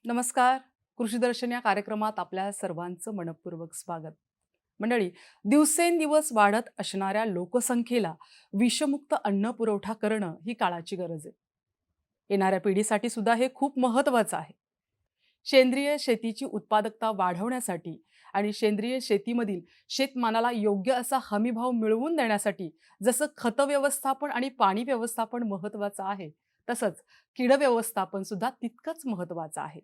नमस्कार. कृषी दर्शन या कार्यक्रमात आपल्या सर्वांचं मनपूर्वक स्वागत. मंडळी, दिवसेंदिवस वाढत असणाऱ्या लोकसंख्येला विषमुक्त अन्न पुरवठा करणं ही काळाची गरज आहे. येणाऱ्या पिढीसाठी सुद्धा हे खूप महत्त्वाचं आहे. सेंद्रिय शेतीची उत्पादकता वाढवण्यासाठी आणि सेंद्रिय शेतीमधील शेतमालाला योग्य असा हमीभाव मिळवून देण्यासाठी जसं खत व्यवस्थापन आणि पाणी व्यवस्थापन महत्त्वाचं आहे, तसंच कीड व्यवस्थापन सुद्धा तितकंच महत्त्वाचं आहे.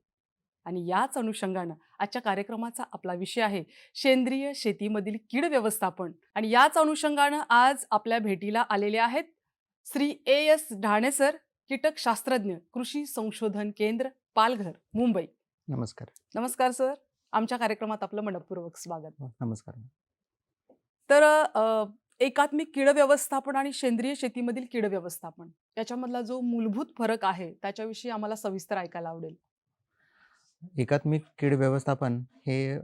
आणि याच अनुषंगानं आजच्या कार्यक्रमाचा आपला विषय आहे सेंद्रिय शेतीमधील कीड व्यवस्थापन. आणि याच अनुषंगानं आज आपल्या भेटीला आलेले आहेत श्री एस ढाणे सर, कीटकशास्त्रज्ञ, कृषी संशोधन केंद्र, पालघर, मुंबई. नमस्कार. नमस्कार सर. आमच्या कार्यक्रमात आपलं मनपूर्वक स्वागत. नमस्कार. तर एकात्मिक कीड व्यवस्थापन आणि सेंद्रिय शेतीमधील कीड व्यवस्थापन याच्यामधला जो मूलभूत फरक आहे त्याच्याविषयी आम्हाला सविस्तर ऐकायला आवडेल. एकात्मिक कीड व्यवस्थापन हे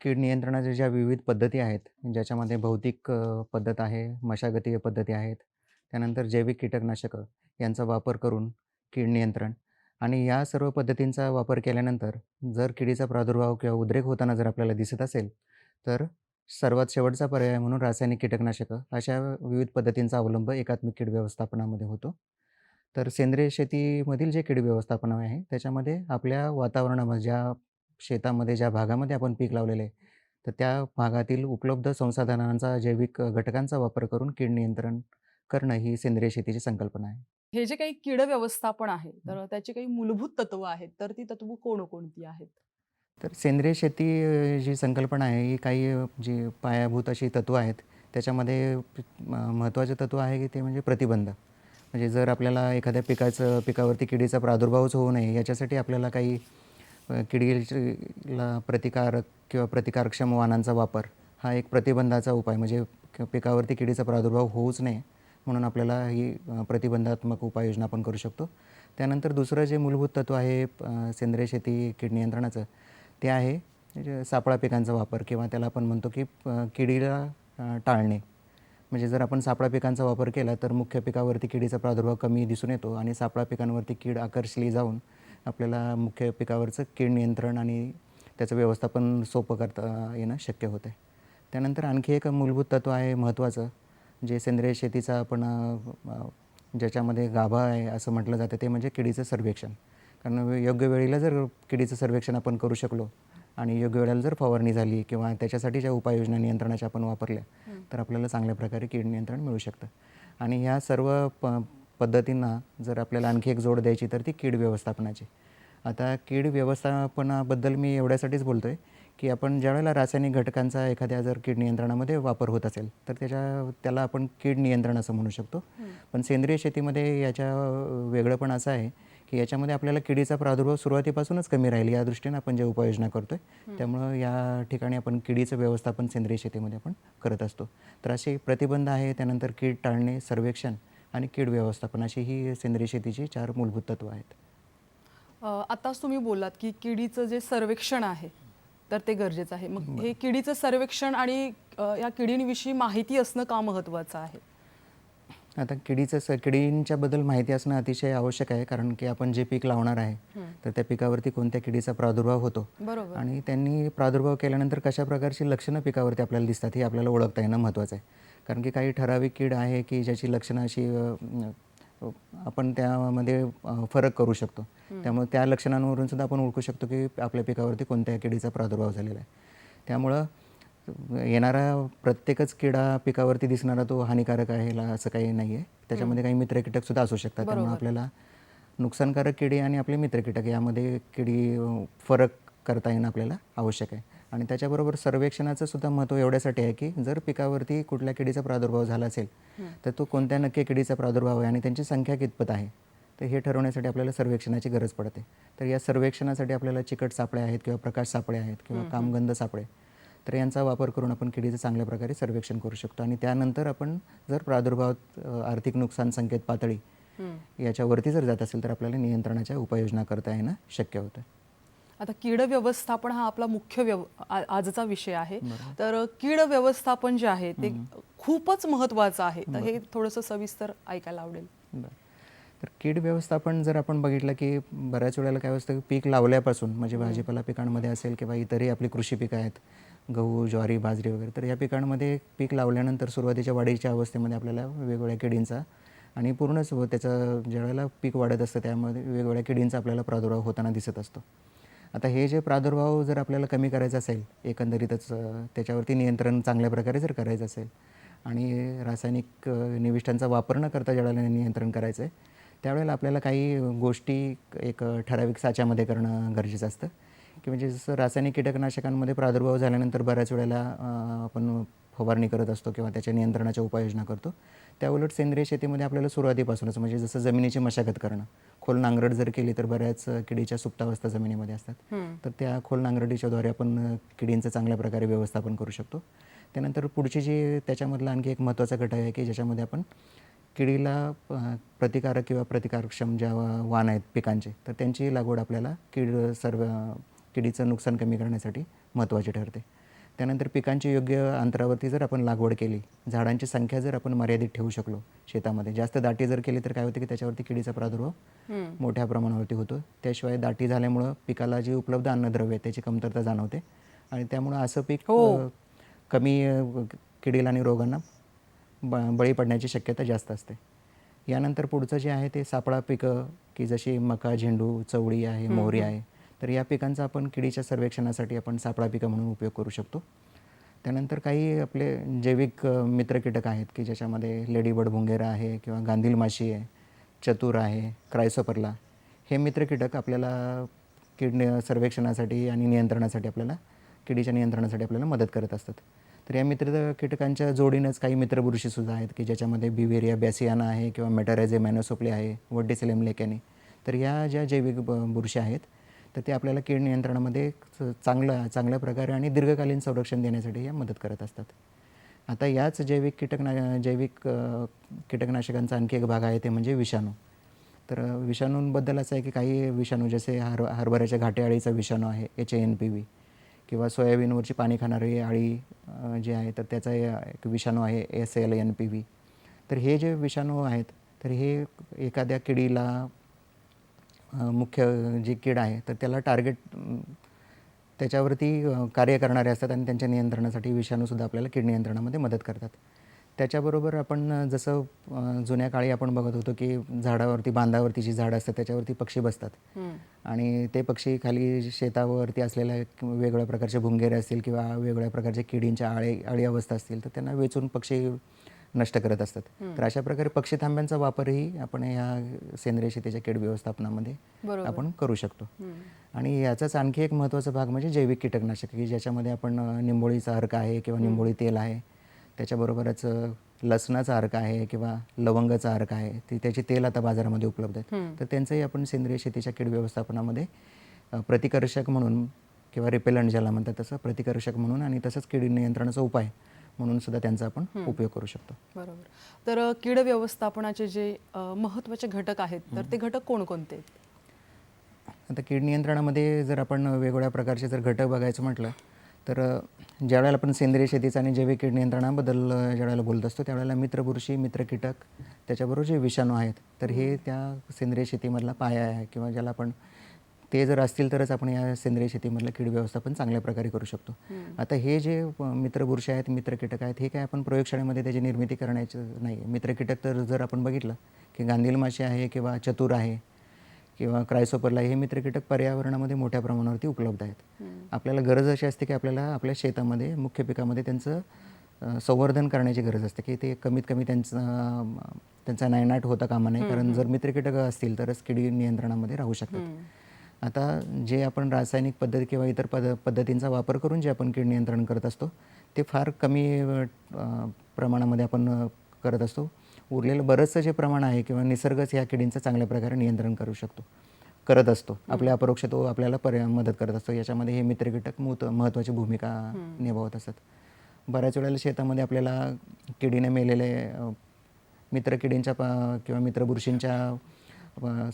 कीड नियंत्रणाच्या ज्या विविध पद्धती आहेत, ज्याच्यामध्ये भौतिक पद्धत आहे, मशागतीय पद्धती आहेत, त्यानंतर जैविक कीटकनाशकं यांचा वापर करून कीड नियंत्रण आणि या सर्व पद्धतींचा वापर केल्यानंतर जर किडीचा प्रादुर्भाव किंवा उद्रेक होताना जर आपल्याला दिसत असेल, तर सर्वात शेवटचा पर्याय म्हणून रासायनिक कीटकनाशकं अशा विविध पद्धतींचा अवलंब एकात्मिक कीड व्यवस्थापनामध्ये होतो. तर सेंद्रिय शेतीमधील जे कीड व्यवस्थापन आहे, त्याच्यामध्ये आपल्या वातावरणामध्ये ज्या शेतामध्ये ज्या भागामध्ये आपण पीक लावलेलं आहे, तर त्या भागातील उपलब्ध संसाधनांचा, जैविक घटकांचा वापर करून कीड नियंत्रण करणं ही सेंद्रिय शेतीची संकल्पना आहे. हे जे काही कीड व्यवस्थापन आहे तर त्याची काही मूलभूत तत्व आहेत, तर ती तत्व कोणकोणती आहेत? तर सेंद्रिय शेती जी संकल्पना आहे, ही काही जी पायाभूत अशी तत्त्व आहेत. त्याच्यामध्ये महत्त्वाचं तत्त्व आहे की ते म्हणजे प्रतिबंध. म्हणजे जर आपल्याला एखाद्या पिकावरती किडीचा प्रादुर्भावच होऊ नये याच्यासाठी आपल्याला काही किडीला प्रतिकारक किंवा प्रतिकारक्षम वाणांचा वापर हा एक प्रतिबंधाचा उपाय, म्हणजे पिकावरती किडीचा प्रादुर्भाव होऊच नये म्हणून आपल्याला ही प्रतिबंधात्मक उपाययोजना आपण करू शकतो. त्यानंतर दुसरं जे मूलभूत तत्त्व आहे सेंद्रिय शेती कीड नियंत्रणाचं, ते आहे म्हणजे सापळा पिकांचा वापर किंवा त्याला आपण म्हणतो की किडीला टाळणे. म्हणजे जर आपण सापळा पिकांचा वापर केला तर मुख्य पिकावरती किडीचा प्रादुर्भाव कमी दिसून येतो आणि सापळा पिकांवरती कीड आकर्षली जाऊन आपल्याला मुख्य पिकावरचं कीड नियंत्रण आणि त्याचं व्यवस्थापन सोपं करता येणं शक्य होतं आहे. त्यानंतर आणखी एक मूलभूत तत्त्व आहे महत्त्वाचं, जे सेंद्रिय शेतीचा आपण ज्याच्यामध्ये गाभा आहे असं म्हटलं जातं, ते म्हणजे किडीचं सर्वेक्षण. कारण योग्य वेळेला जर किडीचं सर्वेक्षण आपण करू शकलो आणि योग्य वेळेला जर फवारणी झाली किंवा त्याच्यासाठी ज्या उपाययोजना नियंत्रणाच्या आपण वापरल्या, तर आपल्याला चांगल्या प्रकारे कीड नियंत्रण मिळू शकतं. आणि ह्या सर्व पद्धतींना जर आपल्याला आणखी एक जोड द्यायची तर ती कीड व्यवस्थापनाची. आता कीड व्यवस्थापनाबद्दल मी एवढ्यासाठीच बोलतो आहे की आपण ज्यावेळेला रासायनिक घटकांचा एखाद्या जर कीड नियंत्रणामध्ये वापर होत असेल तर त्याला आपण कीड नियंत्रण असं म्हणू शकतो. पण सेंद्रिय शेतीमध्ये याच्या वेगळंपण असं आहे की याच्यामध्ये आपल्याला किडीचा प्रादुर्भाव सुरुवातीपासूनच कमी राहील या दृष्टीने आपण जे उपाययोजना करतो आहे. त्यामुळं या ठिकाणी आपण किडीचं व्यवस्थापन सेंद्रिय शेतीमध्ये आपण करत असतो. तर असे प्रतिबंध आहे, त्यानंतर कीड टाळणे, सर्वेक्षण आणि कीड व्यवस्थापन अशी ही सेंद्रिय शेतीची 4 मूलभूत तत्त्व आहेत. आताच तुम्ही बोललात की किडीचं जे सर्वेक्षण आहे तर ते गरजेचं आहे. मग हे किडीचं सर्वेक्षण आणि या किडींविषयी माहिती असणं का महत्त्वाचं आहे? आता किडींच्याबद्दल माहिती असणं अतिशय आवश्यक आहे, कारण की आपण जे पीक लावणार आहे तर त्या पिकावरती कोणत्या किडीचा प्रादुर्भाव होतो बरोबर. आणि त्यांनी प्रादुर्भाव केल्यानंतर कशा प्रकारची लक्षणं पिकावरती आपल्याला दिसतात हे आपल्याला ओळखता येणं महत्त्वाचं आहे. कारण की काही ठराविक कीड आहे की ज्याची लक्षणं अशी आपण त्यामध्ये फरक करू शकतो. त्यामुळे त्या लक्षणांवरून सुद्धा आपण ओळखू शकतो की आपल्या पिकावरती कोणत्या किडीचा प्रादुर्भाव झालेला आहे. त्यामुळं येणारा प्रत्येकच किडा पिकावरती दिसणारा तो हानिकारक आहे ह्याला असं काही नाही आहे. त्याच्यामध्ये काही मित्र कीटकसुद्धा असू शकतात. त्यामुळे बरोबर. आपल्याला नुकसानकारक किडी आणि आपले मित्र कीटक यामध्ये फरक करता येणं आपल्याला आवश्यक आहे. आणि त्याच्याबरोबर सर्वेक्षणाचं सुद्धा महत्त्व एवढ्यासाठी आहे की जर पिकावरती कुठल्या किडीचा प्रादुर्भाव झाला असेल तर तो कोणत्या नक्की किडीचा प्रादुर्भाव आहे आणि त्यांची संख्या कितपत आहे तर हे ठरवण्यासाठी आपल्याला सर्वेक्षणाची गरज पडते. तर या सर्वेक्षणासाठी आपल्याला चिकट सापळे आहेत किंवा प्रकाश सापळे आहेत किंवा कामगंध सापळे, तर यांचा वापर करून आपण किडीचं चांगल्या प्रकारे सर्वेक्षण करू शकतो. आणि त्यानंतर आपण जर प्रादुर्भावात आर्थिक नुकसान संकेत पातळी याच्यावरती जर जात असेल तर आपल्याला नियंत्रणाच्या उपाययोजना करता येणं शक्य होतं. आता कीड व्यवस्थापन हा आपला मुख्य आजचा विषय आहे. तर कीड व्यवस्थापन जे आहे ते खूपच महत्त्वाचं आहे. तर हे थोडंसं सविस्तर ऐकायला आवडेल. बरं. तर कीड व्यवस्थापन जर आपण बघितलं की बऱ्याच वेळेला काय असतं की पीक लावल्यापासून म्हणजे भाजीपाला पिकांमध्ये असेल किंवा इतरही आपली कृषी पिकं आहेत, गहू, ज्वारी, बाजरी वगैरे, तर या पिकांमध्ये पीक लावल्यानंतर सुरुवातीच्या वाढीच्या अवस्थेमध्ये आपल्याला वेगवेगळ्या किडींचा आणि पूर्णच त्याचं ज्यावेळेला पीक वाढत असतं त्यामध्ये वेगवेगळ्या किडींचा आपल्याला प्रादुर्भाव होताना दिसत असतो. आता हे जे प्रादुर्भाव जर आपल्याला कमी करायचा असेल एकंदरीतच त्याच्यावरती नियंत्रण चांगल्या प्रकारे जर करायचं असेल आणि रासायनिक निविष्ठांचा वापर न करता ज्यावेळेला नियंत्रण करायचं आहे त्यावेळेला आपल्याला काही गोष्टी एक ठराविक साच्यामध्ये करणं गरजेचं असतं. की म्हणजे जसं रासायनिक कीटकनाशकांमध्ये प्रादुर्भाव झाल्यानंतर बऱ्याच वेळेला आपण फवारणी करत असतो किंवा त्याच्या नियंत्रणाच्या उपाययोजना करतो. त्याउलट सेंद्रिय शेतीमध्ये आपल्याला सुरुवातीपासूनच म्हणजे जसं जमिनीची मशागत करणं, खोल नांगरट जर केली तर बऱ्याच किडीच्या सुप्तावस्था जमिनीमध्ये असतात. तर त्या खोल नांगरटीच्याद्वारे आपण किडींचं चांगल्या प्रकारे व्यवस्थापन करू शकतो. त्यानंतर पुढची जी त्याच्यामधला आणखी एक महत्त्वाचा घटक आहे की ज्याच्यामध्ये आपण किडीला प्रतिकारक किंवा प्रतिकारक्षम ज्या वाण आहेत पिकांचे तर त्यांची लागवड आपल्याला किडीचं नुकसान कमी करण्यासाठी महत्त्वाची ठरते. त्यानंतर पिकांची योग्य अंतरावरती जर आपण लागवड केली, झाडांची संख्या जर आपण मर्यादित ठेवू शकलो शेतामध्ये, जास्त दाटी जर केली तर काय होते की त्याच्यावरती किडीचा प्रादुर्भाव मोठ्या प्रमाणावरती होतो. त्याशिवाय दाटी झाल्यामुळं पिकाला जी उपलब्ध अन्नद्रव्य आहे त्याची कमतरता जाणवते आणि त्यामुळं असं पीक कमी किडीला आणि रोगांना बळी पडण्याची शक्यता जास्त असते. यानंतर पुढचं जे आहे ते सापळा पिकं की जशी मका, झेंडू, चवळी आहे, मोहरी आहे, तर या पिकांचा आपण किडीच्या सर्वेक्षणासाठी आपण सापळा पिकं म्हणून उपयोग करू शकतो. त्यानंतर काही आपले जैविक मित्र कीटक आहेत की ज्याच्यामध्ये लेडीबर्ड भुंगेरा आहे किंवा गांधील माशी आहे, चतुर आहे, क्रायसोपरला, हे मित्र कीटक आपल्याला सर्वेक्षणासाठी आणि नियंत्रणासाठी किडीच्या नियंत्रणासाठी आपल्याला मदत करत असतात. तर या मित्र कीटकांच्या जोडीनंच काही मित्र बुरशीसुद्धा आहेत की ज्याच्यामध्ये बिव्हेरिया बॅसियाना आहे किंवा मेटारायझे मॅनोसोप्ले आहे, वर्टिसिलियम लेकॅनी. तर या ज्या जैविक बुरशी आहेत तर ते आपल्याला कीड नियंत्रणामध्ये चांगल्या प्रकारे आणि दीर्घकालीन संरक्षण देण्यासाठी या मदत करत असतात. आता याच जैविक कीटकनाशकांचा आणखी एक भाग आहे ते म्हणजे विषाणू. तर विषाणूंबद्दल असं आहे की काही विषाणू जसे हरभऱ्याच्या घाटे अळीचा विषाणू आहे HANPV किंवा सोयाबीनवरची पाणी खाणारी अळी जी आहे तर त्याचा एक विषाणू आहे SLNPV. तर हे जे विषाणू आहेत तर हे एखाद्या किडीला मुख्य जी कीड आहे तर त्याला टार्गेट त्याच्यावरती कार्य करणारे असतात आणि त्यांच्या नियंत्रणासाठी विषाणूसुद्धा आपल्याला कीड नियंत्रणामध्ये मदत करतात. त्याच्याबरोबर आपण जसं जुन्या काळी आपण बघत होतो की झाडावरती बांधावरती जी झाडं असतात त्याच्यावरती पक्षी बसतात आणि ते पक्षी खाली शेतावरती असलेल्या वेगवेगळ्या प्रकारचे भुंगेरे असतील किंवा वेगवेगळ्या प्रकारच्या किडींच्या अळी अवस्था असतील तर त्यांना वेचून पक्षी नष्ट करत असतात. तर अशा प्रकारे पक्षी थांब्यांचा वापरही आपण या सेंद्रिय शेतीच्या कीड व्यवस्थापनामध्ये आपण करू शकतो. आणि याचाच आणखी एक महत्त्वाचा भाग म्हणजे जैविक कीटकनाशक की ज्याच्यामध्ये आपण निंबोळीचा अर्क आहे किंवा निंबोळी तेल आहे, त्याच्याबरोबरच लसणाचा अर्क आहे किंवा लवंगाचा अर्क आहे, त्याची तेल आता बाजारामध्ये उपलब्ध आहेत. तर त्यांचंही आपण सेंद्रिय शेतीच्या कीड व्यवस्थापनामध्ये प्रतिकर्षक म्हणून किंवा रिपेलंट ज्याला म्हणतात तसं प्रतिकर्षक म्हणून आणि तसंच कीड नियंत्रणाचा उपाय म्हणून सुद्धा त्यांचा आपण उपयोग करू शकतो. बरोबर. तर कीड व्यवस्थापनाचे जे महत्त्वाचे घटक आहेत तर ते घटक कोणकोणते आहेत? आता कीड नियंत्रणामध्ये जर आपण वेगवेगळ्या प्रकारचे जर घटक बघायचं म्हटलं तर ज्यावेळेला आपण सेंद्रिय शेतीचं आणि जैविक कीड नियंत्रणाबद्दल ज्यावेळेला बोलत असतो त्यावेळेला मित्र बुरशी, मित्र कीटक, त्याच्याबरोबर जे विषाणू आहेत तर हे त्या सेंद्रिय शेतीमधला पाया आहे किंवा ज्याला आपण ते जर असतील तरच आपण या सेंद्रिय शेतीमधलं कीड व्यवस्थापन चांगल्या प्रकारे करू शकतो. आता हे जे मित्र बुरशी आहेत, मित्र कीटक आहेत, हे काय आपण प्रयोगशाळेमध्ये त्याची निर्मिती करण्याचं नाही. मित्र कीटक तर जर आपण बघितलं की गांधील माशी आहे किंवा चतुर आहे किंवा क्रायसोपरला हे मित्र कीटक पर्यावरणामध्ये मोठ्या प्रमाणावरती उपलब्ध आहेत. आपल्याला गरज अशी असते की आपल्याला आपल्या शेतामध्ये मुख्य पिकामध्ये त्यांचं संवर्धन करण्याची गरज असते की ते कमीत कमी त्यांचा नायनाट होता कामा नये, कारण जर मित्र कीटक असतील तरच किडी नियंत्रणामध्ये राहू शकतात. आता जे आपण रासायनिक पद्धत किंवा इतर पद्धतींचा वापर करून जे आपण कीड नियंत्रण करत असतो ते फार कमी प्रमाणामध्ये आपण करत असतो. उरलेलं बरंचसं जे प्रमाण आहे किंवा निसर्गच ह्या किडींचं चांगल्या प्रकारे नियंत्रण करत असतो. आपल्या अपरोक्ष तो आपल्याला मदत करत असतो. याच्यामध्ये हे मित्र कीटक महत्त्वाची भूमिका निभावत असतात. बऱ्याच वेळेला शेतामध्ये आपल्याला किडीने मेलेले मित्र किडींच्या किंवा मित्र बुरशींच्या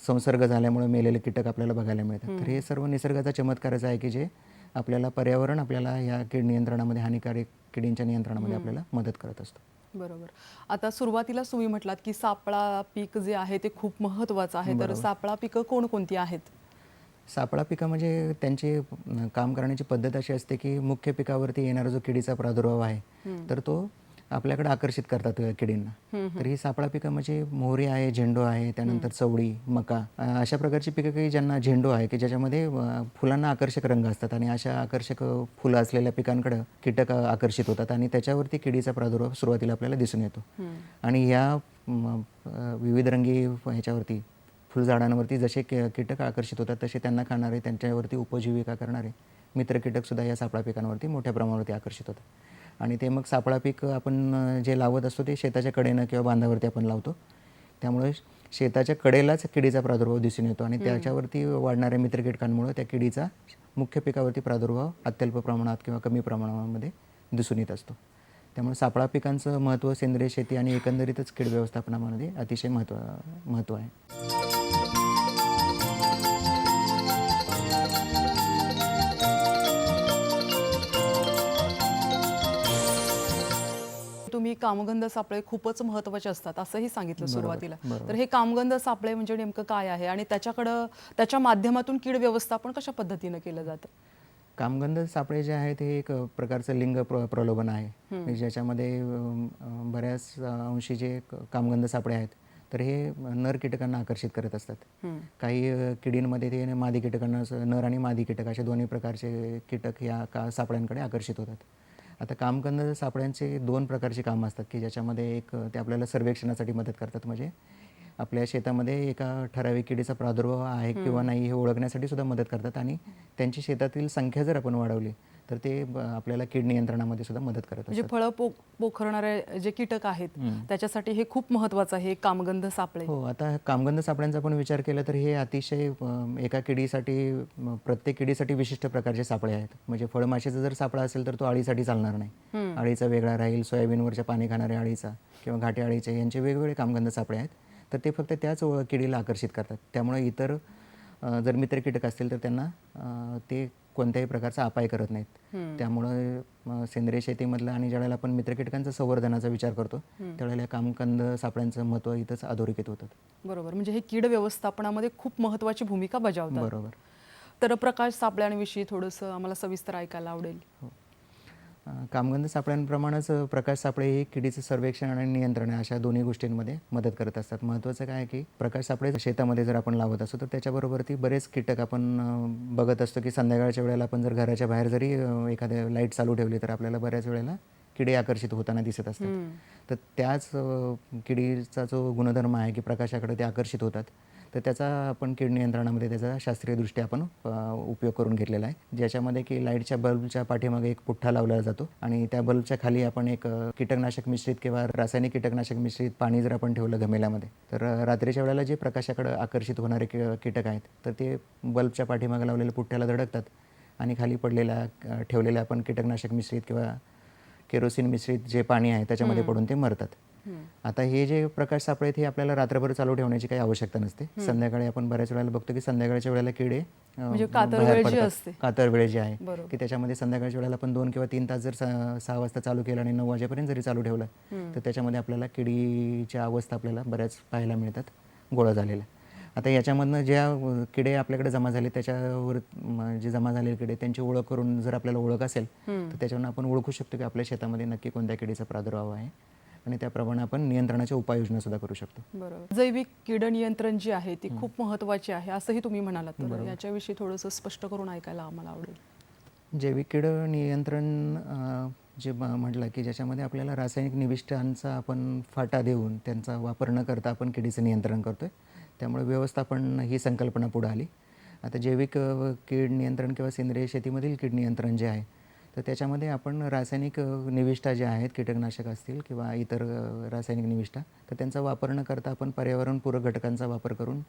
संसर्ग झाल्यामुळे मेलेले कीटक आपल्याला बघायला मिळतात. तर हे सर्व निसर्गाचा चमत्कारच आहे की जे आपल्याला पर्यावरण आपल्याला या कीड नियंत्रणामध्ये, हानिकारक किडींच्या नियंत्रणामध्ये आपल्याला मदत करत असतो. बरोबर. आता सुरुवातीलाच तुम्ही म्हटलात की सापळा पीक जे आहे ते खूप महत्त्वाचं आहे. तर सापळा पिकं कोणकोणती आहेत? सापळा पिकं म्हणजे त्यांची काम करण्याची पद्धत अशी असते की मुख्य पिकावरती येणारा जो किडीचा प्रादुर्भाव आहे तर तो आपल्याकडे आकर्षित करतात किडींना. तर ही सापळा पिकं म्हणजे मोहरी आहे, झेंडू आहे, त्यानंतर चवळी, मका, अशा प्रकारची पिकं की ज्यांना झेंडू आहे की ज्याच्यामध्ये फुलांना आकर्षक रंग असतात आणि अशा आकर्षक फुलं असलेल्या पिकांकडे कीटक आकर्षित होतात आणि त्याच्यावरती किडीचा प्रादुर्भाव सुरुवातीला आपल्याला दिसून येतो. आणि या विविधरंगी ह्याच्यावरती फुलझाडांवरती जसे कीटक आकर्षित होतात तसे त्यांना खाणारे, त्यांच्यावरती उपजीविका करणारे मित्र कीटकसुद्धा या सापळा पिकांवरती मोठ्या प्रमाणावरती आकर्षित होतात. आणि ते मग सापळा पीक आपण जे लावत असतो ते शेताच्या कडेनं किंवा बांधावरती आपण लावतो. त्यामुळे शेताच्या कडेलाच किडीचा प्रादुर्भाव दिसून येतो आणि त्याच्यावरती वाढणाऱ्या मित्र कीटकांमुळे त्या किडीचा मुख्य पिकावरती प्रादुर्भाव अत्यल्प प्रमाणात किंवा कमी प्रमाणामध्ये दिसून येत असतो. त्यामुळे सापळा पिकांचं महत्त्व सेंद्रिय शेती आणि एकंदरीतच कीड व्यवस्थापनामध्ये अतिशय महत्त्व आहे. तुम्ही कामगंध सापळे खूपच महत्त्वाचे असतात असंही सांगितलं सुरुवातीला. बरोबर. तर हे कामगंध सापळे म्हणजे नेमकं काय आहे आणि त्याच्या माध्यमातून कीड व्यवस्थापन कशा पद्धतीनं केलं जातं? कामगंध सापळे जे आहेत हे एक प्रकारचं लिंग प्रलोभन आहे, ज्याच्यामध्ये बऱ्याच अंशी जे कामगंध सापळे आहेत तर हे नर कीटकांना आकर्षित करत असतात. काही किडींमध्ये ते मादी कीटकांना, नर आणि मादी कीटक असे दोन्ही प्रकारचे कीटक या सापळ्यांकडे आकर्षित होतात. आता कामगंध सापळ्यांचे दोन प्रकारची कामं असतात की ज्याच्यामध्ये एक ते आपल्याला सर्वेक्षणासाठी मदत करतात, म्हणजे आपल्या शेतामध्ये एका ठराविक किडीचा प्रादुर्भाव आहे किंवा नाही हे ओळखण्यासाठी सुद्धा मदत करतात आणि त्यांची शेतातील संख्या जर आपण वाढवली तर ते आपल्याला कीड नियंत्रणामध्ये सुद्धा मदत करत म्हणजे असतात. फळं पोखरणारे जे कीटक आहेत त्याच्यासाठी हे खूप महत्त्वाचं आहे कामगंध सापळे. हो, आता कामगंध सापळ्यांचा पण विचार केला तर हे अतिशय एका किडीसाठी, प्रत्येक किडीसाठी विशिष्ट प्रकारचे सापळे आहेत. म्हणजे फळमाशीचा जर सापळा असेल तर तो अळीसाठी चालणार नाही, अळीचा वेगळा राहील, सोयाबीनवरच्या पाणी खाणाऱ्या अळीचा किंवा घाटे अळीचे, यांचे वेगवेगळे कामगंध सापळे आहेत. तर ते फक्त त्याच किडीला आकर्षित करतात. त्यामुळे इतर जर मित्र कीटक असतील तर त्यांना ते कोणत्याही प्रकारचा अपाय करत नाहीत. त्यामुळे सेंद्रिय शेतीमधलं आणि ज्यावेळेला आपण मित्र कीटकांचा संवर्धनाचा विचार करतो त्यावेळेला कामगंध सापळ्यांचं महत्त्व इथंच अधोरेखित होतं. बरोबर. म्हणजे हे कीड व्यवस्थापनामध्ये खूप महत्त्वाची भूमिका बजावतात. बरोबर. तर प्रकाश सापळ्यांविषयी थोडंसं आम्हाला सविस्तर ऐकायला आवडेल. हो. कामगंध सापळ्यांप्रमाणेच प्रकाश सापळे हे किडीचं सर्वेक्षण आणि नियंत्रण अशा दोन्ही गोष्टींमध्ये मदत करत असतात. महत्त्वाचं काय आहे की प्रकाश सापळे शेतामध्ये जर आपण लावत असतो तर त्याच्याबरोवरती बरेच कीटक आपण बघत असतो की संध्याकाळच्या वेळेला आपण जर घराच्या बाहेर जरी एखाद्या लाईट चालू ठेवली तर आपल्याला बऱ्याच वेळेला किडे आकर्षित होताना दिसत असतात. तर त्याच किडीचा जो गुणधर्म आहे की प्रकाशाकडे ते आकर्षित होतात, तर त्याचा आपण कीड नियंत्रणामध्ये त्याचा शास्त्रीयदृष्ट्या आपण उपयोग करून घेतलेला आहे, ज्याच्यामध्ये की लाईटच्या बल्बच्या पाठीमागे एक पुठ्ठा लावला जातो आणि त्या बल्बच्या खाली आपण एक कीटकनाशक मिश्रित किंवा रासायनिक कीटकनाशक मिश्रित पाणी जर आपण ठेवलं घमेल्यामध्ये तर रात्रीच्या वेळेला जे प्रकाशाकडे आकर्षित होणारे कीटक आहेत तर ते बल्बच्या पाठीमागे लावलेल्या पुठ्ठ्याला धडकतात आणि खाली ठेवलेल्या आपण कीटकनाशक मिश्रित किंवा केरोसिन मिश्रित जे पाणी आहे त्याच्यामध्ये पडून ते मरतात. आता हे जे प्रकाश सापळे आहेत हे आपल्याला रात्रभर चालू ठेवण्याची काही आवश्यकता नसते. संध्याकाळी आपण बऱ्याच वेळेला बघतो की संध्याकाळच्या वेळेला किडे म्हणजे कातर बाहेर वेळ जी पडतात. असते. कातर वेळ जी आहे बरोबर. की त्याच्यामध्ये संध्याकाळच्या वेळेला आपण 2 किंवा 3 तास जर 6 वाजता चालू केलं आणि 9 वाजेपर्यंत जरी चालू ठेवलं तर त्याच्यामध्ये आपल्याला किडीच्या अवस्था आपल्याला बऱ्याच पाहायला मिळतात गोळा झालेल्या. आता याच्यामधनं ज्या किडे आपल्याकडे जमा झाले त्याच्यावर जे जमा झालेले किडे त्यांची ओळख करून जर आपल्याला ओळख असेल तर त्याच्यावरून आपण ओळखू शकतो की आपल्या शेतामध्ये नक्की कोणत्या किडीचा प्रादुर्भाव आहे आणि त्याप्रमाणे आपण नियंत्रणाच्या उपाययोजनासुद्धा करू शकतो. बरोबर. जैविक कीड नियंत्रण जी आहे ती खूप महत्त्वाची आहे असंही तुम्ही म्हणालात, तर बरोबर. याच्याविषयी थोडंसं स्पष्ट करून ऐकायला आम्हाला आवडेल. जैविक कीड नियंत्रण जे म्हटलं की ज्याच्यामध्ये आपल्याला रासायनिक निविष्ठांचा आपण फाटा देऊन त्यांचा वापर न करता आपण किडीचं नियंत्रण करतो आहे. त्यामुळे व्यवस्थापन ही संकल्पना पुढे आली. आता जैविक कीड नियंत्रण किंवा सेंद्रिय शेतीमधील कीड नियंत्रण जे आहे, तर त्याच्यामध्ये आपण रासायनिक निविष्ठा ज्या आहेत, कीटकनाशक असतील किंवा इतर रासायनिक निविष्ठा, तर त्यांचा वापर न करता आपण पर्यावरणपूरक घटकांचा वापर करून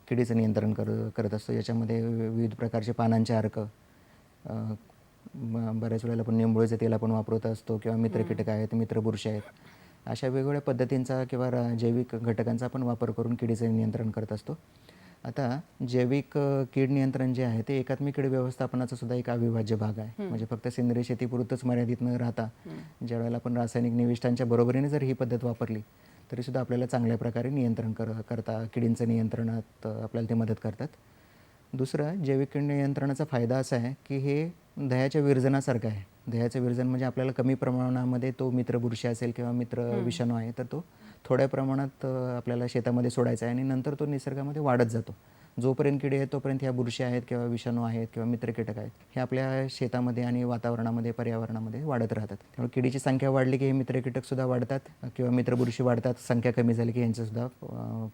किडीचं नियंत्रण करत असतो. याच्यामध्ये विविध प्रकारचे पानांचे अर्क, बऱ्याच वेळेला आपण निंबोळीचं तेल आपण वापरत असतो किंवा मित्र कीटक आहेत, मित्र बुरशी आहेत. अशा वेगवेगळ्या पद्धतींचा किंवा जैविक घटकांचा आपण वापर करून किडीचं नियंत्रण करत असतो. आता जैविक कीड नियंत्रण जे आहे ते एकात्मिक कीड व्यवस्थापनाचा सुद्धा एक अविभाज्य भाग आहे. म्हणजे फक्त सेंद्रिय शेतीपुरतच मर्यादित न राहता ज्यावेळेला आपण रासायनिक निविष्ठांच्या बरोबरीने जर ही पद्धत वापरली तरीसुद्धा आपल्याला चांगल्या प्रकारे नियंत्रण करता किडींचं नियंत्रणात आपल्याला ते मदत करतात. दुसरं जैविक कीड नियंत्रणाचा फायदा असा आहे की हे दह्याच्या विरजनासारखं आहे. दह्याचं विरजन म्हणजे आपल्याला कमी प्रमाणामध्ये तो मित्र बुरशी असेल किंवा मित्र विषाणू आहे तर तो थोड्या प्रमाणात आपल्याला शेतामध्ये सोडायचा आहे आणि नंतर तो निसर्गामध्ये वाढत जातो. जोपर्यंत किडे आहेत तोपर्यंत ह्या बुरशी आहेत किंवा विषाणू आहेत किंवा मित्र कीटक आहेत हे आपल्या शेतामध्ये आणि वातावरणामध्ये, पर्यावरणामध्ये वाढत राहतात. त्यामुळे किडीची संख्या वाढली की हे मित्र कीटकसुद्धा वाढतात किंवा मित्र बुरशी वाढतात. संख्या कमी झाली की यांचंसुद्धा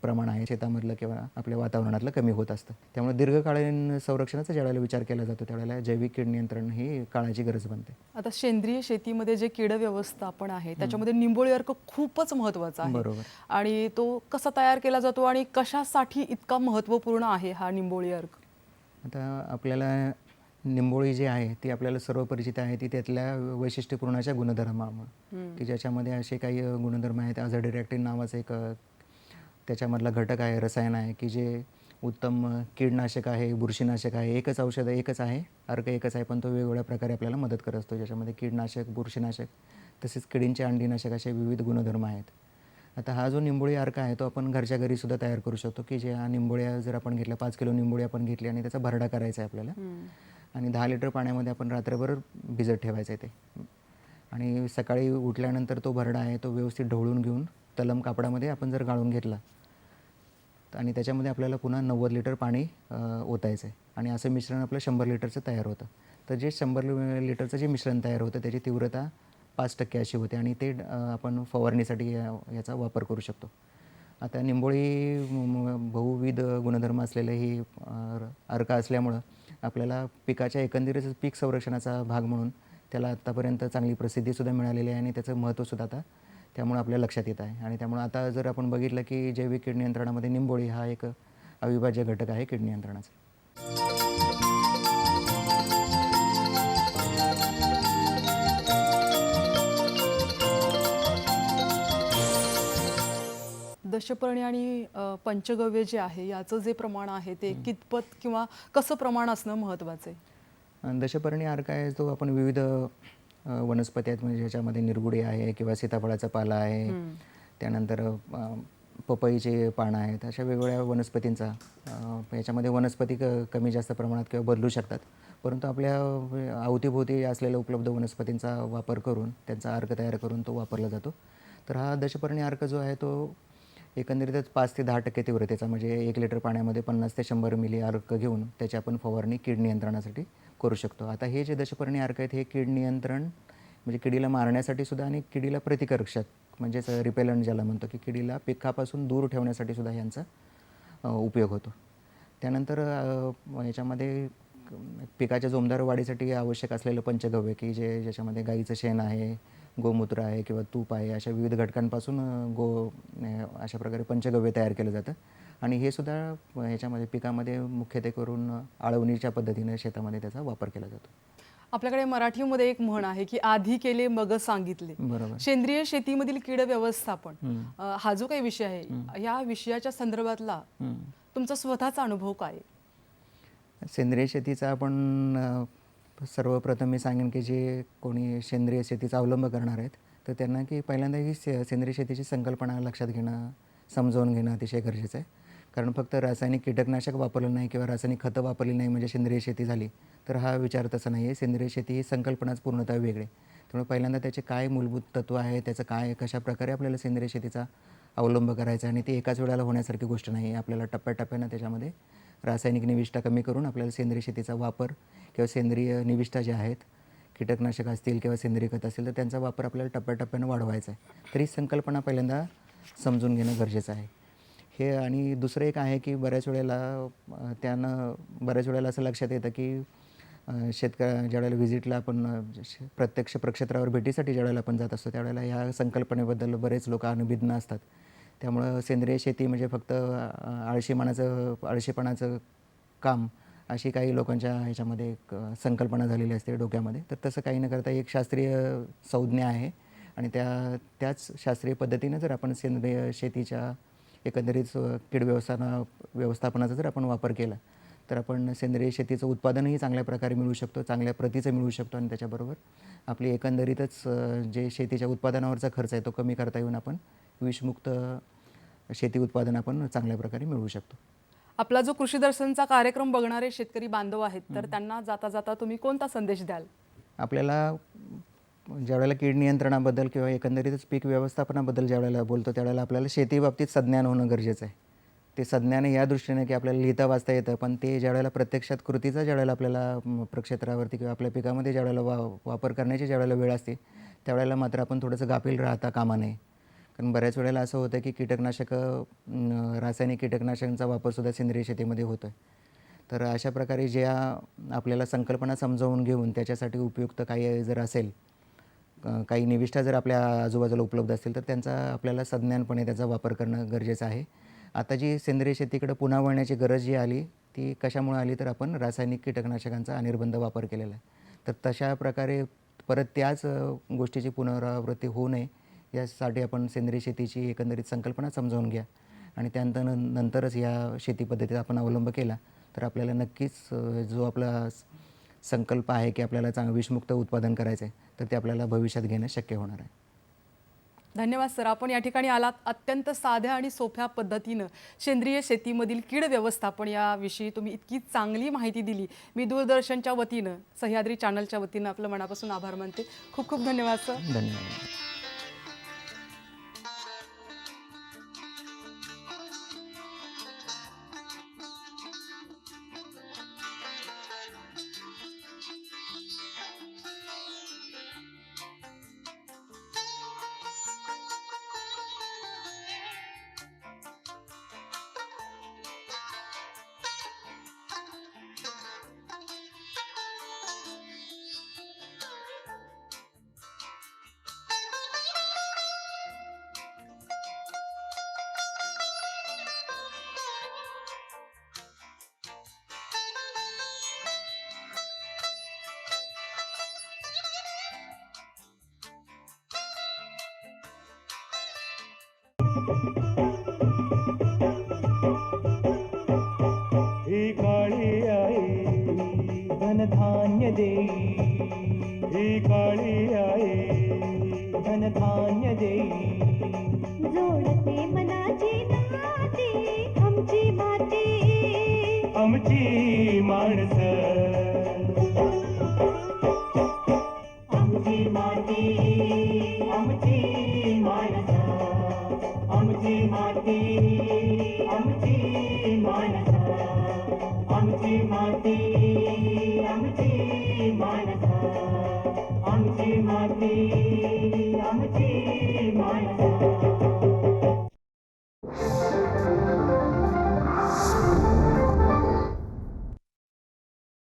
प्रमाण आहे शेतामधलं किंवा आपल्या वातावरणातलं कमी होत असतं. त्यामुळे दीर्घकालीन संरक्षणाचा ज्यावेळेला विचार केला जातो त्यावेळेला जैविक कीड नियंत्रण ही काळाची गरज बनते. आता सेंद्रिय शेतीमध्ये जे कीड व्यवस्थापन आहे त्याच्यामध्ये निंबोळी अर्क खूपच महत्त्वाचा आहे. बरोबर. आणि तो कसा तयार केला जातो आणि कशासाठी इतका महत्त्वपूर्ण आहे हा निंबोळी अर्क? आता आपल्याला निंबोळी जी आहे ती आपल्याला सर्व परिचित आहे, ती त्यातल्या वैशिष्ट्यपूर्ण गुणधर्मामुळे की ज्याच्यामध्ये असे काही गुणधर्म आहेत. अझाडिरेक्टिन नावाचं एक त्याच्यामधला घटक आहे, रसायन आहे की जे उत्तम कीडनाशक आहे, बुरशीनाशक आहे. एकच औषध एकच आहे, अर्क एकच आहे, पण तो वेगवेगळ्या प्रकारे आपल्याला मदत करत असतो. ज्याच्यामध्ये कीडनाशक, बुरशीनाशक तसेच किडींचे अंडीनाशक असे विविध गुणधर्म आहेत. आता हा जो निंबोळी अर्क आहे तो आपण घरच्या घरीसुद्धा तयार करू शकतो की ज्या निंबोळ्या जर आपण घेतल्या, 5 किलो निंबोळी आपण घेतली आणि त्याचा भरडा करायचा आहे आपल्याला आणि 10 लिटर पाण्यामध्ये आपण रात्रभर भिजत ठेवायचं आहे ते आणि सकाळी उठल्यानंतर तो भरडा आहे तो व्यवस्थित ढवळून घेऊन तलम कापडामध्ये आपण जर गाळून घेतला आणि त्याच्यामध्ये आपल्याला पुन्हा 90 लिटर पाणी ओतायचं आहे आणि असं मिश्रण आपलं 100 लिटरचं तयार होतं. तर जे 100 लिटरचं जे मिश्रण तयार होतं त्याची तीव्रता 5% अशी होते आणि ते आपण फवारणीसाठी याचा वापर करू शकतो. आता निंबोळी बहुविध गुणधर्म असलेलं ही अर्क असल्यामुळं आपल्याला पिकाच्या एकंदरीत पीक संरक्षणाचा भाग म्हणून त्याला आत्तापर्यंत चांगली प्रसिद्धीसुद्धा मिळालेली आहे आणि त्याचं महत्त्वसुद्धा आता त्यामुळे आपल्या लक्षात येत आहे. आणि त्यामुळे आता जर आपण बघितलं की जैविक कीड नियंत्रणामध्ये निंबोळी हा एक अविभाज्य घटक आहे कीड नियंत्रणाचा. दशपर्णी आणि पंचगव्य जे आहे याचं जे प्रमाण आहे ते कितपत किंवा कसं प्रमाण असणं महत्त्वाचं आहे? दशपर्णी अर्क आहे तो आपण विविध वनस्पती आहेत म्हणजे ज्याच्यामध्ये निरगुडी आहे किंवा सीताफळाचा पाला आहे, त्यानंतर पपईचे पानं आहेत. अशा वेगवेगळ्या वनस्पतींचा याच्यामध्ये वनस्पती कमी जास्त प्रमाणात किंवा बदलू शकतात, परंतु आपल्या अवतीभोवती असलेल्या उपलब्ध वनस्पतींचा वापर करून त्यांचा अर्क तयार करून तो वापरला जातो. तर हा दशपर्णी अर्क जो आहे तो एकंदरीतच 5 ते 10% तीव्रतेचा म्हणजे 1 लिटर पाण्यामध्ये 50 ते 100 मिली अर्क घेऊन त्याची आपण फवारणी कीड नियंत्रणासाठी करू शकतो. आता हे जे दशपर्णी अर्क आहेत हे कीड नियंत्रण म्हणजे किडीला मारण्यासाठी सुद्धा आणि किडीला प्रतिकारक्षक म्हणजेच रिपेलंट ज्याला म्हणतो की किडीला पिकापासून दूर ठेवण्यासाठी सुद्धा यांचा उपयोग होतो. त्यानंतर याच्यामध्ये पिकाच्या जोमदार वाढीसाठी आवश्यक असलेलं पंचगव्य की ज्याच्यामध्ये गाईचं शेण आहे, गोमूत्र आहे किंवा तूप आहे, अशा विविध घटकांपासून अशा प्रकारे पंचगव्य तयार केलं जातं आणि हे सुद्धा ह्याच्यामध्ये पिकामध्ये मुख्यत्वे करून आळवणीच्या पद्धतीने शेतामध्ये त्याचा वापर केला जातो. आपल्याकडे मराठीमध्ये एक म्हण आहे की आधी केले मग सांगितले. बरोबर. सेंद्रिय शेतीमधील कीड व्यवस्थापन हा जो काही विषय आहे या विषयाच्या संदर्भातला तुमचा स्वतःचा अनुभव काय आहे? सेंद्रिय शेतीचा आपण सर्वप्रथम मी सांगेन की जे कोणी सेंद्रिय शेतीचा अवलंब करणार आहेत तर त्यांना की पहिल्यांदा ही सेंद्रिय शेतीची संकल्पना लक्षात घेणं, समजावून घेणं अतिशय गरजेचं आहे. कारण फक्त रासायनिक कीटकनाशक वापरलं नाही किंवा रासायनिक खतं वापरली नाही म्हणजे सेंद्रिय शेती झाली तर हा विचार तसा नाही आहे. सेंद्रिय शेती ही संकल्पनाच पूर्णतः वेगळी. त्यामुळे पहिल्यांदा त्याचे काय मूलभूत तत्त्व आहे, त्याचं काय कशाप्रकारे आपल्याला सेंद्रिय शेतीचा अवलंब करायचा आणि ती एकाच वेळेला होण्यासारखी गोष्ट नाही आहे. आपल्याला टप्प्याटप्प्यानं त्याच्यामध्ये रासायनिक निविष्ठा कमी करून आपल्याला सेंद्रिय शेतीचा वापर किंवा सेंद्रिय निविष्ठा ज्या आहेत, कीटकनाशक असतील किंवा सेंद्रिय खत असतील, तर त्यांचा वापर आपल्याला टप्प्याटप्प्यानं वाढवायचा आहे. तर ही संकल्पना पहिल्यांदा समजून घेणं गरजेचं आहे. हे आणि दुसरं एक आहे की बऱ्याच वेळेला असं लक्षात येतं की ज्यावेळेला व्हिजिटला आपण प्रत्यक्ष प्रक्षेत्रावर भेटीसाठी ज्यावेळेला आपण जात असतो, त्यावेळेला ह्या संकल्पनेबद्दल बरेच लोक अनभिज्ञ असतात. त्यामुळं सेंद्रिय शेती म्हणजे फक्त आळशीपणाचं काम अशी काही लोकांच्या ह्याच्यामध्ये एक संकल्पना झालेली असते डोक्यामध्ये. तर तसं काही न करता एक शास्त्रीय संज्ञा आहे आणि त्याच शास्त्रीय पद्धतीनं जर आपण सेंद्रिय शेतीच्या एकंदरीत कीड व्यवस्थापनाचा जर आपण वापर केला, तर आपण सेंद्रिय शेतीचं उत्पादनही चांगल्या प्रकारे मिळवू शकतो, चांगल्या प्रतीचं मिळवू शकतो आणि त्याच्याबरोबर आपली एकंदरीतच जे शेतीच्या उत्पादनावरचा खर्च आहे तो कमी करता येऊन आपण विषमुक्त शेती उत्पादन आपण चांगल्या प्रकारे मिळवू शकतो. आपला जो कृषी दर्शनचा कार्यक्रम बघणारे शेतकरी बांधव आहेत, तर त्यांना जाता जाता तुम्ही कोणता संदेश द्याल? आपल्याला ज्यावेळेला कीड नियंत्रणाबद्दल किंवा एकंदरीतच पीक व्यवस्थापनाबद्दल ज्यावेळेला बोलतो, त्यावेळेला आपल्याला शेतीबाबतीत संज्ञान होणं गरजेचं आहे. ते संज्ञान या दृष्टीने की आपल्याला लिहिता वाचता येतं, पण ते ज्यावेळेला प्रत्यक्षात कृतीचा ज्यावेळेला आपल्याला प्रक्षेत्रावरती किंवा आपल्या पिकामध्ये ज्यावेळेला वापर करण्याची ज्यावेळेला वेळ असते, त्यावेळेला मात्र आपण थोडंसं गाफील राहता कामा नये. कारण बऱ्याच वेळेला असं होतं की रासायनिक कीटकनाशकांचा वापरसुद्धा सेंद्रिय शेतीमध्ये होतो आहे. तर अशा प्रकारे ज्या आपल्याला संकल्पना समजावून घेऊन त्याच्यासाठी उपयुक्त काही जर असेल, काही निविष्ठा जर आपल्या आजूबाजूला उपलब्ध असतील, तर त्यांचा आपल्याला संज्ञानपणे त्याचा वापर करणं गरजेचं आहे. आता जी सेंद्रिय शेतीकडे पुन्हा वळण्याची गरज जी आली, ती कशामुळे आली, तर आपण रासायनिक कीटकनाशकांचा अनिर्बंध वापर केलेला आहे. तर तशा प्रकारे परत त्याच गोष्टीची पुनरावृत्ती होऊ नये यासाठी आपण सेंद्रिय शेतीची एकंदरीत संकल्पना समजावून घ्या आणि नंतरच या शेती पद्धतीचा आपण अवलंब केला, तर आपल्याला नक्कीच जो आपला संकल्प आहे की आपल्याला विषमुक्त उत्पादन करायचं आहे, तर ते आपल्याला भविष्यात घेणं शक्य होणार आहे. धन्यवाद सर. आपण या ठिकाणी आलात. अत्यंत साध्या आणि सोप्या पद्धतीनं सेंद्रिय शेतीमधील कीड व्यवस्थापन याविषयी तुम्ही इतकी चांगली माहिती दिली. मी दूरदर्शनच्या वतीनं, सह्याद्री चॅनलच्या वतीनं आपलं मनापासून आभार मानते. खूप खूप धन्यवाद सर. धन्यवाद. ही काळी आई धनधान्य देई, ही काळी आई धनधान्य देई. जोडते मनाची नाती आमची माती, आमची माणसं, आमची माती आमची माणसं, आमची माती आमची माणसं, आमची माती आमची माणसं, आमची माती आमची माणसं.